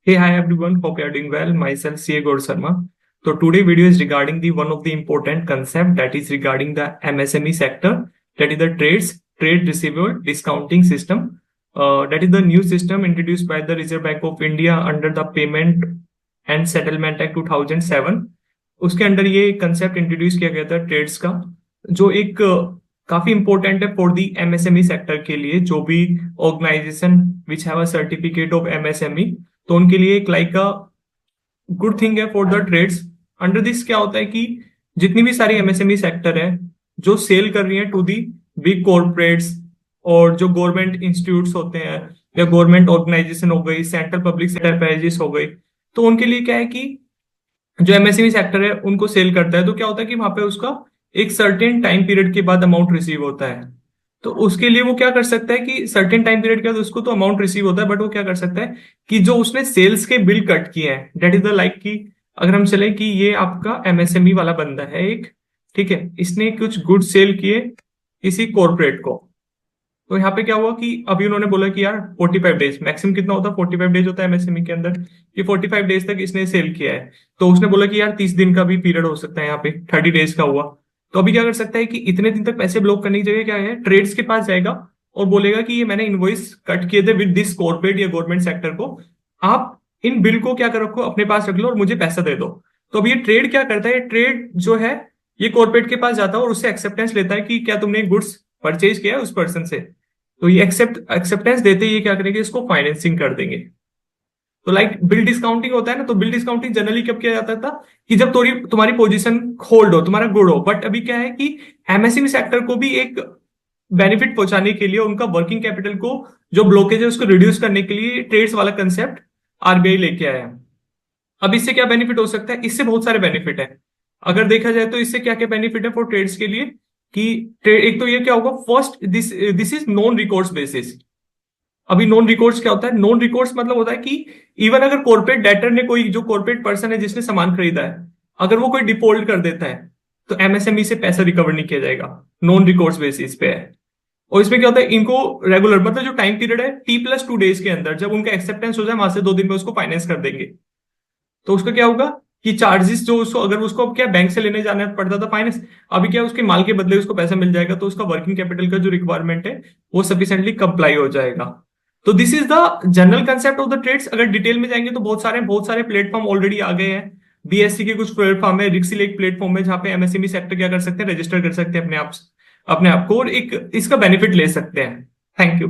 Hey, hi everyone. Hope you are doing well. Myself CA Gaur Sharma. So today video is regarding the one of the important concept that is regarding the MSME sector, that is the trade receivable discounting system. That is the new system introduced by the Reserve Bank of India under the Payment and Settlement Act 2007. उसके under ये concept introduce किया गया था trades का, जो एक काफी important है फॉर दी एमएसएमई सेक्टर के लिए. जो भी organisation which have a certificate of MSME, तो उनके लिए एक लाइक अ गुड थिंग है for the trades. Under this क्या होता है कि जितनी भी सारी एमएसएमई सेक्टर है जो सेल कर रही है टू दी बिग कॉर्पोरेट्स और जो गवर्नमेंट इंस्टीट्यूट्स होते हैं या गवर्नमेंट ऑर्गेनाइजेशन हो गई, सेंट्रल पब्लिक एंटरप्राइजेस हो गई, तो उनके लिए क्या है कि जो एमएसएमई सेक्टर है उनको सेल करता है, तो क्या होता है कि वहां पे उसका एक सर्टेन टाइम पीरियड के बाद अमाउंट रिसीव होता है. तो उसके लिए वो क्या कर सकता है कि सर्टेन टाइम पीरियड के बाद उसको तो अमाउंट रिसीव होता है, बट वो क्या कर सकता है कि जो उसने सेल्स के बिल कट किए हैं, डेट इज द लाइक कि अगर हम चले कि ये आपका एमएसएमई वाला बंदा है एक, ठीक है, इसने कुछ गुड सेल किए किसी कॉर्पोरेट को, तो यहाँ पे क्या हुआ कि अभी उन्होंने बोला कि यार 45 डेज मैक्सिमम कितना होता है, 45 डेज होता है एमएसएमई के अंदर, कि 45 डेज तक इसने सेल किया है. तो उसने बोला कि यार 30 दिन का भी पीरियड हो सकता है, यहाँ पे 30 डेज का हुआ. तो अभी क्या कर सकता है कि इतने दिन तक पैसे ब्लॉक करने की जगह क्या है, ट्रेड्स के पास जाएगा और बोलेगा कि ये मैंने इनवॉइस कट किए थे विद दिस कॉर्पोरेट या गवर्नमेंट सेक्टर को, आप इन बिल को क्या कर रखो, अपने पास रख लो और मुझे पैसा दे दो. तो अभी ये ट्रेड क्या करता है, ट्रेड जो है ये कॉर्पोरेट के पास जाता है और उससे एक्सेप्टेंस लेता है कि क्या तुमने गुड्स परचेज किया है उस पर्सन से. तो ये एक्सेप्टेंस देते ही ये क्या करेंगे, इसको फाइनेंसिंग कर देंगे. तो लाइक बिल डिस्काउंटिंग होता है ना, तो बिल डिस्काउंटिंग जनरली कब किया जाता था कि जब तुम्हारी पोजीशन होल्ड हो, तुम्हारा गुड हो. बट अभी क्या है कि एमएसएमई सेक्टर को भी एक बेनिफिट पहुंचाने के लिए, उनका वर्किंग कैपिटल को जो ब्लॉकेज है उसको रिड्यूस करने के लिए ट्रेड्स वाला कंसेप्ट आरबीआई लेके आया है. अब इससे क्या बेनिफिट हो सकता है, इससे बहुत सारे बेनिफिट है. अगर देखा जाए तो इससे क्या क्या बेनिफिट है फॉर ट्रेड्स के लिए कि एक तो ये क्या होगा, first this is non recourse basis. अभी नॉन रिकोर्स क्या होता है, नॉन रिकोर्स मतलब होता है कि इवन अगर कॉर्पोरेट डेटर ने, कोई जो कॉर्पोरेट पर्सन है जिसने सामान खरीदा है, अगर वो कोई डिफॉल्ट कर देता है तो एमएसएमई से पैसा रिकवर नहीं किया जाएगा, नॉन रिकोर्स बेसिस पे है. और इसमें क्या होता है, इनको रेगुलर मतलब जो टाइम पीरियड है T+2 डेज के अंदर जब उनका एक्सेप्टेंस हो जाए, वहां से 2 दिन में उसको फाइनेंस कर देंगे. तो उसका क्या होगा कि चार्जेस जो उसको, अगर उसको अब क्या बैंक से लेने जाना पड़ता था फाइनेंस, अभी क्या उसके माल के बदले उसको पैसा मिल जाएगा, तो उसका वर्किंग कैपिटल का जो रिक्वायरमेंट है वो सफिशिएंटली कंप्लाई हो जाएगा. तो this is the general concept of the trades. अगर डिटेल में जाएंगे तो बहुत सारे प्लेटफॉर्म ऑलरेडी आ गए हैं. बीएससी के कुछ प्लेटफॉर्म है, रिक्सिल एक प्लेटफॉर्म है जहां पे एमएसएमई सेक्टर क्या कर सकते हैं, रजिस्टर कर सकते हैं अपने आप को और एक इसका बेनिफिट ले सकते हैं. Thank you.